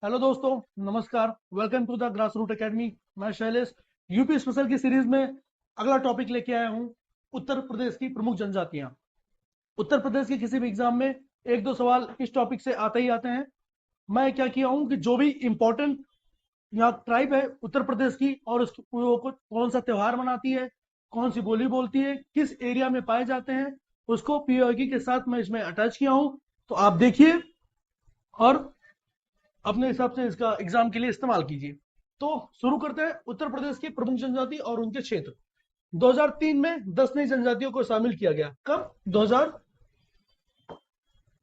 Hello दोस्तों, नमस्कार। Welcome to the Grass Root Academy. मैं शैलेश। यूपी स्पेशल की सीरीज में अगला टॉपिक लेके आया हूँ, उत्तर प्रदेश की प्रमुख जनजातियां। उत्तर प्रदेश के किसी भी एग्जाम में एक दो सवाल इस टॉपिक से आते ही आते हैं। मैं क्या किया हूँ कि जो भी इंपॉर्टेंट यहाँ ट्राइब है उत्तर प्रदेश की, और उसकी वो कौन सा त्योहार मनाती है, कौन सी बोली बोलती है, किस एरिया में पाए जाते हैं, उसको पीओकी के साथ मैं इसमें अटैच किया हूँ। तो आप देखिए और अपने हिसाब से इसका एग्जाम के लिए इस्तेमाल कीजिए। तो शुरू करते हैं। उत्तर प्रदेश की प्रमुख जनजाति और उनके क्षेत्र। 2003 में 10 नई जनजातियों को शामिल किया गया। कब?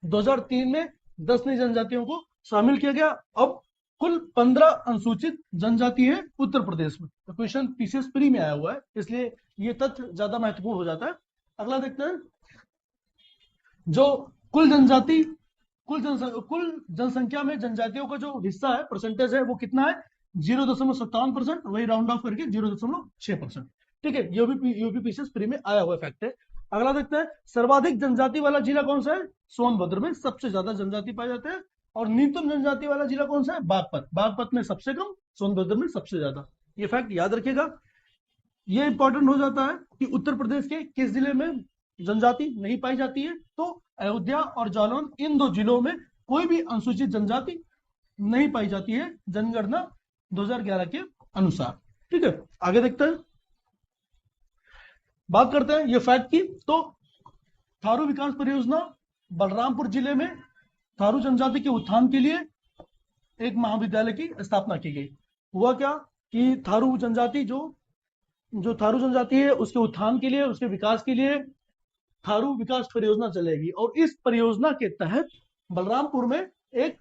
2003 में 10 नई जनजातियों को शामिल किया गया। अब कुल 15 अनुसूचित जनजाति है उत्तर प्रदेश में। तो क्वेश्चन पीसीएस प्री में आया हुआ है, इसलिए ये तथ्य ज्यादा महत्वपूर्ण हो जाता है। अगला देखते हैं। जो कुल जनजाति कुल जनसंख्या में जनजातियों का जो हिस्सा है, परसेंटेज है, वो कितना है? 0.57%। वही राउंड ऑफ करके 0.6%। ठीक है, यूपी पीसीएस प्री में आया हुआ फैक्ट है। अगला देखते हैं। सर्वाधिक जनजाति वाला जिला कौन सा है? सोनभद्र में सबसे ज्यादा जनजाति पाए जाते हैं। और न्यूनतम जनजाति वाला जिला कौन सा है? बागपत। बागपत में सबसे कम, सोनभद्र में सबसे ज्यादा। ये फैक्ट याद रखिएगा। ये इंपॉर्टेंट हो जाता है कि उत्तर प्रदेश के किस जिले में जनजाति नहीं पाई जाती है। तो अयोध्या और जालौन, इन दो जिलों में कोई भी अनुसूचित जनजाति नहीं पाई जाती है जनगणना 2011 के अनुसार। ठीक है, आगे देखते हैं। बात करते हैं ये फैक्ट की। तो थारू विकास परियोजना बलरामपुर जिले में थारू जनजाति के उत्थान के लिए एक महाविद्यालय की स्थापना की गई। हुआ क्या कि थारू जनजाति जो जो थारू जनजाति है, उसके उत्थान के लिए, उसके विकास के लिए थारू विकास परियोजना चलेगी। और इस परियोजना के तहत बलरामपुर में एक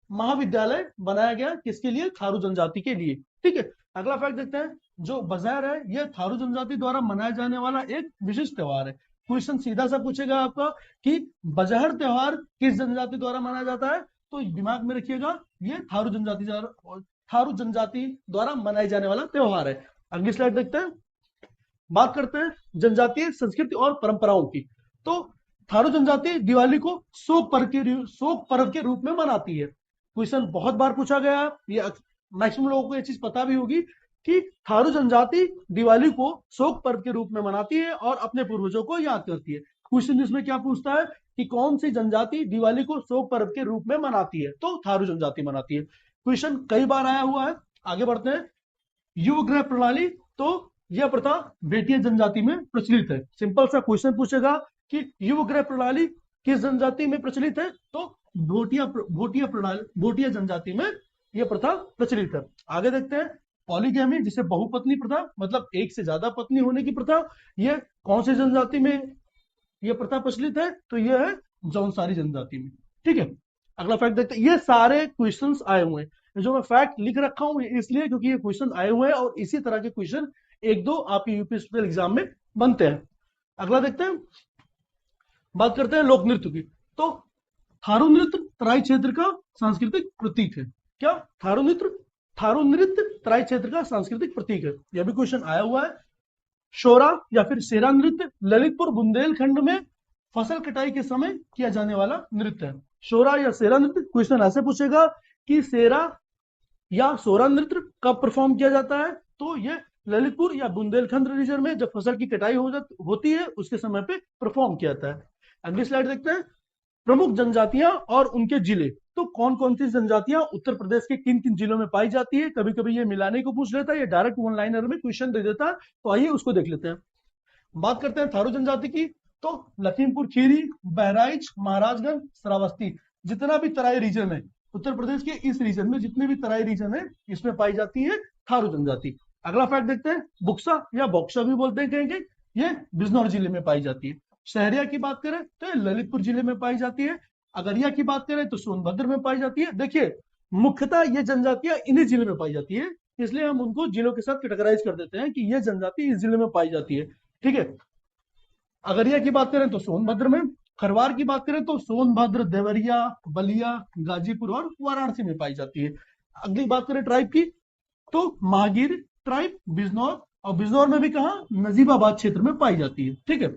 महाविद्यालय बनाया गया। किसके लिए? थारू जनजाति के लिए। ठीक है, अगला फैक्ट देखते हैं। जो बजहर है, यह थारू जनजाति द्वारा मनाया जाने वाला एक विशिष्ट त्योहार है। क्वेश्चन सीधा सा पूछेगा आपका कि बजहर त्योहार किस जनजाति द्वारा मनाया जाता है, तो दिमाग में रखिएगा ये थारू जनजाति द्वारा मनाए जाने वाला त्योहार है। अगली स्लाइड देखते हैं। बात करते हैं जनजातीय संस्कृति और परंपराओं की। तो थारू जनजाति दिवाली को शोक पर्व के रूप में मनाती है। क्वेश्चन बहुत बार पूछा गया है, ये मैक्सिमम लोगों को ये चीज पता भी होगी कि थारू जनजाति दिवाली को शोक पर्व के रूप में मनाती है और अपने पूर्वजों को याद करती है। क्वेश्चन इसमें क्या पूछता है कि कौन सी जनजाति दिवाली को शोक पर्व के रूप में मनाती है, तो थारू जनजाति मनाती है। क्वेश्चन कई बार आया हुआ है। आगे बढ़ते हैं। युव ग्रह प्रणाली। तो यह प्रथा बेटिया जनजाति में प्रचलित है। सिंपल सा क्वेश्चन पूछेगा कि युव ग्रह प्रणाली किस जनजाति में प्रचलित है, तो भोटिया जनजाति में यह प्रथा प्रचलित है। आगे देखते हैं। पॉलीगैमी, जिसे बहुपत्नी प्रथा, मतलब एक से ज्यादा पत्नी होने की प्रथा, यह कौन सी जनजाति में यह प्रथा प्रचलित है, तो यह है जौनसारी जनजाति में। ठीक है, अगला फैक्ट देखते हैं। ये सारे क्वेश्चंस आए हुए हैं। जो मैं फैक्ट लिख रखा हूं इसलिए क्योंकि ये क्वेश्चन आए हुए हैं और इसी तरह के क्वेश्चन एक दो आपके यूपी स्पेशल एग्जाम में बनते हैं। अगला देखते हैं। बात करते हैं लोक नृत्य की। तो थारू नृत्य तराई क्षेत्र का सांस्कृतिक प्रतीक है। क्या? थारू नृत्य तराई क्षेत्र का सांस्कृतिक प्रतीक है। यह भी क्वेश्चन आया हुआ है। शोरा या फिर शेरा नृत्य ललितपुर बुंदेलखंड में फसल कटाई के समय किया जाने वाला नृत्य है। शोरा या शेरा नृत्य। क्वेश्चन ऐसे पूछेगा कि शेरा या सोरा नृत्य कब परफॉर्म किया जाता है, तो यह ललितपुर या बुंदेलखंड रीजन में जब फसल की कटाई होती है उसके समय पे परफॉर्म किया जाता है। अगली स्लाइड देखते हैं। प्रमुख जनजातियां और उनके जिले। तो कौन कौन सी जनजातियां उत्तर प्रदेश के किन किन जिलों में पाई जाती है? कभी कभी ये मिलाने को पूछ लेता है, ये डायरेक्ट वन लाइनर में क्वेश्चन दे देता है। तो आइए उसको देख लेते हैं। बात करते हैं थारू जनजाति की। तो लखीमपुर खीरी, बहराइच, महाराजगंज, श्रावस्ती, जितना भी तराई रीजन है उत्तर प्रदेश के, इस रीजन में जितने भी तराई रीजन है इसमें पाई जाती है थारू जनजाति। अगला फैक्ट देखते हैं। बुक्सा या बॉक्सा भी बोलते हैं कहेंगे, ये बिजनौर जिले में पाई जाती है। शहरिया की बात करें तो ये ललितपुर जिले में पाई जाती है। अगरिया की बात करें तो सोनभद्र में पाई जाती है। देखिए, मुख्यतः ये जनजातियां इन्हीं जिले में पाई जाती है, इसलिए हम उनको जिलों के साथ कैटेगराइज कर देते हैं कि ये जनजाति इस जिले में पाई जाती है। ठीक है, अगरिया की बात करें तो सोनभद्र में, खरवार की बात करें तो सोनभद्र, देवरिया, बलिया, गाजीपुर और वाराणसी में पाई जाती है। अगली बात करें ट्राइब की, तो महागिर ट्राइब बिजनौर, और बिजनौर में भी कहा, नजीबाबाद क्षेत्र में पाई जाती है। ठीक है,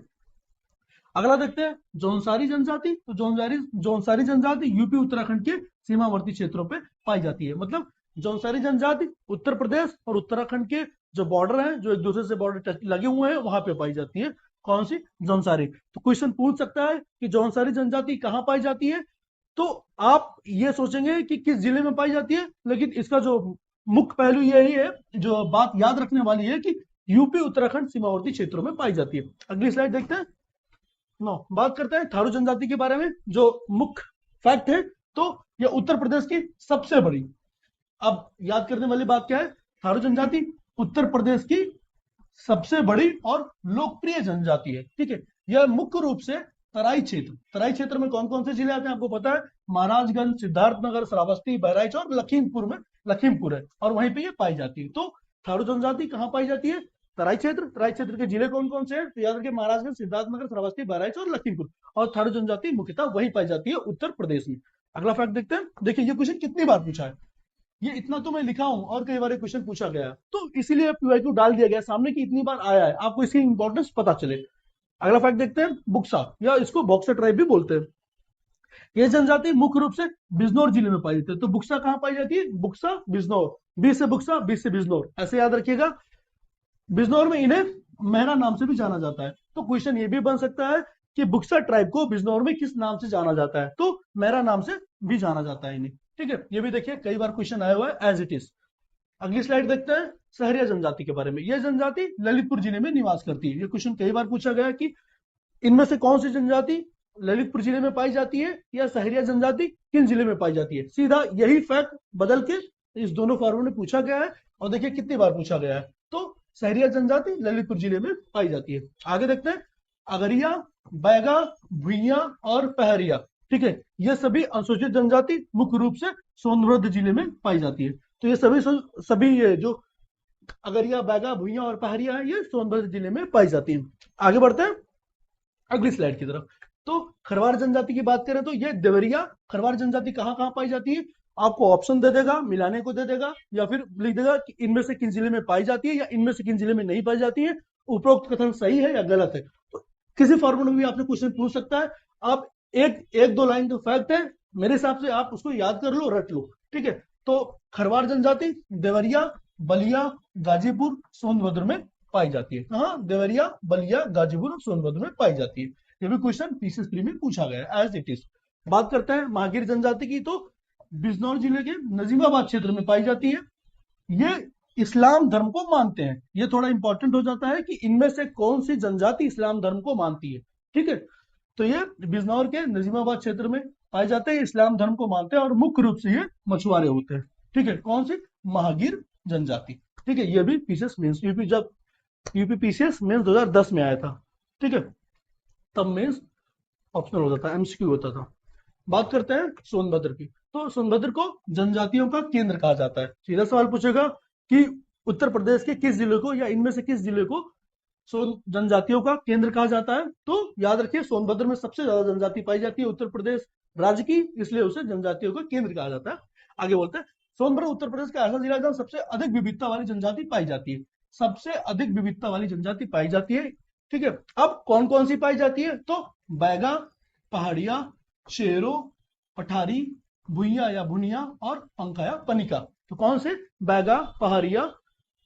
अगला देखते हैं जौनसारी जनजाति। तो जौनसारी जनजाति यूपी उत्तराखंड के सीमावर्ती क्षेत्रों पे पाई जाती है। मतलब जौनसारी जनजाति उत्तर प्रदेश और उत्तराखंड के जो बॉर्डर हैं, जो एक दूसरे से बॉर्डर लगे हुए हैं, वहां पे पाई जाती है। कौन सी? जौनसारी। तो क्वेश्चन पूछ सकता है कि जौनसारी जनजाति कहाँ पाई जाती है। तो आप ये सोचेंगे कि किस जिले में पाई जाती है, लेकिन इसका जो मुख्य पहलू यही है, जो बात याद रखने वाली है, कि यूपी उत्तराखंड सीमावर्ती क्षेत्रों में पाई जाती है। अगली स्लाइड देखते हैं। नो, बात करते हैं थारू जनजाति के बारे में, जो मुख्य फैक्ट है। तो यह उत्तर प्रदेश की सबसे बड़ी, अब याद करने वाली बात क्या है, थारू जनजाति उत्तर प्रदेश की सबसे बड़ी और लोकप्रिय जनजाति है। ठीक है, यह मुख्य रूप से तराई क्षेत्र में कौन कौन से जिले आते हैं आपको पता है? महाराजगंज, सिद्धार्थनगर, श्रावस्ती, बहराइच और लखीमपुर है, और वहीं पे ये पाई जाती है। तो थारू जनजाति कहाँ पाई जाती है? तराई क्षेत्र के जिले कौन कौन से हैं? तो याद रखिए, महाराजगंज, सिद्धार्थनगर, श्रावस्ती, बहराइच और लखीमपुर। और थारू जनजाति मुख्यतः वही पाई जाती है उत्तर प्रदेश में। अगला फैक्ट देखते हैं। देखिए ये क्वेश्चन कितनी बार पूछा है, ये इतना तो मैं लिखा हूं और कई बार क्वेश्चन पूछा गया है, तो इसीलिए पीवाईक्यू डाल दिया गया सामने कि इतनी बार आया है, आपको इसकी इंपॉर्टेंस पता चले। अगला फैक्ट देखते हैं। बुक्सा, या इसको बॉक्सर ट्राइब भी बोलते हैं। ये जनजाति मुख्य रूप से बिजनौर जिले में पाई जाती है। तो बुक्सा कहाँ पाई जाती है? बुक्सा बिजनौर, बी से बुक्सा, बी से बिजनौर, ऐसे याद रखिएगा। बिजनौर में इन्हें मेहरा नाम से भी जाना जाता है। तो क्वेश्चन ये भी बन सकता है कि बुक्सा ट्राइब को बिजनौर में किस नाम से जाना जाता है? तो मेहरा नाम से भी जाना जाता है इन्हें। ठीक है, ये भी देखिए कई बार क्वेश्चन आया हुआ है एज इट इज। अगली स्लाइड देखते हैं सहरिया जनजाति के बारे में। यह जनजाति ललितपुर जिले में निवास करती है। ये क्वेश्चन कई बार पूछा गया कि इनमें से कौन सी जनजाति ललितपुर जिले में पाई जाती है, या सहरिया जनजाति किन जिले में पाई जाती है? सीधा यही फैक्ट बदल के इस दोनों फॉर्मूले में पूछा गया है, और देखिए कितनी बार पूछा गया है। तो सहरिया जनजाति ललितपुर जिले में पाई जाती है। आगे देखते हैं अगरिया, बैगा, भुइया और पहरिया। ठीक है, ये सभी अनुसूचित जनजाति मुख्य रूप से सोनभद्र जिले में पाई जाती है। तो ये सभी ये जो अगरिया, बैगा, भुइया और पहरिया है, ये सोनभद्र जिले में पाई जाती है। आगे बढ़ते हैं अगली स्लाइड की तरफ। तो खरवार जनजाति की बात करें तो ये देवरिया खरवार जनजाति कहाँ कहाँ पाई जाती है? आपको ऑप्शन दे देगा, मिलाने को दे देगा, या फिर लिख देगा कि इनमें से किन जिले में पाई जाती है या इनमें से किन जिले में नहीं पाई जाती है। उपरोक्त कथन सही है या गलत है? तो किसी फॉर्मूले में भी आपसे क्वेश्चन पूछ सकता है। आप एक दो लाइन का फैक्ट है, मेरे हिसाब से आप उसको याद कर लो, रट लो। ठीक है, तो खरवार जनजाति देवरिया, बलिया, गाजीपुर, सोनभद्र में पाई जाती है। कहाँ? देवरिया, बलिया, गाजीपुर और सोनभद्र में पाई जाती है। ये भी क्वेश्चन पीसीएस प्री में पूछा गया है एज इट इज। बात करते हैं महागीर जनजाति की। तो बिजनौर जिले के नजीमाबाद क्षेत्र में पाई जाती है। ये इस्लाम धर्म को मानते हैं। ये थोड़ा इंपॉर्टेंट हो जाता है कि इनमें से कौन सी जनजाति इस्लाम धर्म को मानती है। ठीक है, तो ये बिजनौर के नजीमाबाद क्षेत्र में पाए जाते हैं, इस्लाम धर्म को मानते हैं और मुख्य रूप से ये मछुआरे होते हैं। ठीक है, कौन सी? महागीर जनजाति। ठीक है, ये भी PCS mains UP PCS mains 2010 में आया था। ठीक है, तब मेंस ऑप्शनल होता था, एमसीक्यू होता था। बात करते हैं सोनभद्र की। तो सोनभद्र को जनजातियों का केंद्र कहा जाता है। सीधा सवाल पूछेगा कि उत्तर प्रदेश के किस जिले को या इनमें से किस जिले को जनजातियों का केंद्र कहा जाता है? तो याद रखिए सोनभद्र में सबसे ज्यादा जनजाति पाई जाती है उत्तर प्रदेश राज्य की, इसलिए उसे जनजातियों का केंद्र कहा जाता है। आगे बोलते हैं सोनभद्र उत्तर प्रदेश का ऐसा जिला जहां सबसे अधिक विविधता वाली जनजाति पाई जाती है। सबसे अधिक विविधता वाली जनजाति पाई जाती है। ठीक है, अब कौन कौन सी पाई जाती है? तो बैगा, पहाड़िया, शेरो, पठारी, भुइया या भुनिया और पंका या पनिका। तो कौन से? बैगा, पहाड़िया,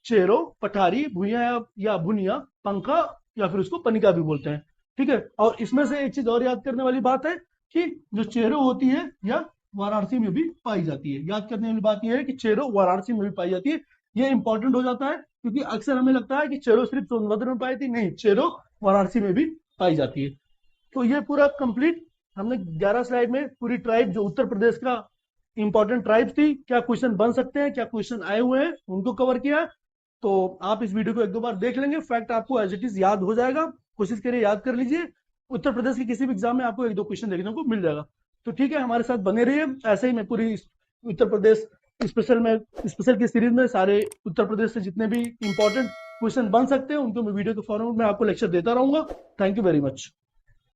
शेरो, पठारी, भुइया या भुनिया, पंखा या फिर उसको पनिका भी बोलते हैं। ठीक है, और इसमें से एक चीज और याद करने वाली बात है कि जो चेरो होती है या वाराणसी में भी पाई जाती है। याद करने वाली बात यह है कि चेरो वाराणसी में भी पाई जाती है। ये इंपॉर्टेंट हो जाता है क्योंकि अक्सर हमें लगता है कि चेरो सिर्फ सोनभद्र में पाई थी, नहीं, चेरो वाराणसी में भी पाई जाती है। तो ये पूरा कंप्लीट हमने 11 स्लाइड में पूरी ट्राइब जो उत्तर प्रदेश का इंपॉर्टेंट ट्राइब्स थी, क्या क्वेश्चन बन सकते हैं, क्या क्वेश्चन आए हुए हैं, उनको कवर किया। तो आप इस वीडियो को एक दो बार देख लेंगे, फैक्ट आपको एज इट इज याद हो जाएगा। कोशिश करिए याद कर लीजिए, उत्तर प्रदेश के किसी भी एग्जाम में आपको एक दो क्वेश्चन देखने को मिल जाएगा। तो ठीक है, हमारे साथ बने रहिए। ऐसे ही मैं पूरी उत्तर प्रदेश स्पेशल की सीरीज में सारे उत्तर प्रदेश से जितने भी इंपॉर्टेंट क्वेश्चन बन सकते हैं उनको मैं वीडियो के फॉर्मेट में आपको लेक्चर देता रहूंगा। Thank you very much.